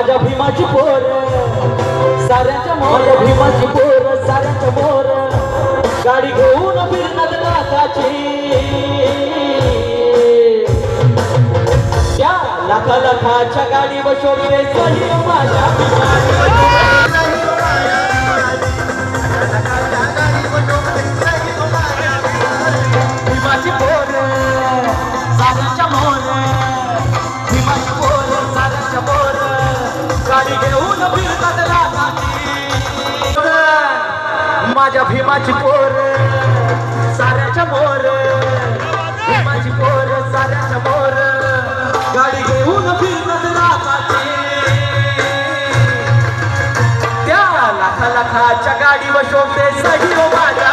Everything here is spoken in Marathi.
माझ्या भीमाची पोर साऱ्याच्या माझ्या भीमाची पोर साऱ्याच्या मोर गाडी घेऊन फिरणार लाखाची त्या लाखा लाखाच्या गाडीवर शोधते सही माझ्या भीमाची पोर साऱ्याच्या मोर भीमाची पोर साऱ्याच्या मोर गाडी घेऊन फिरतात लाखाची माझ्या भीमाची पोर साऱ्याच्या मोर भीमाची पोर साऱ्याच्या मोर गाडी घेऊन फिरतात लाखाची त्या लाखा लाखाच्या गाडीवर शोधते सही माझ्या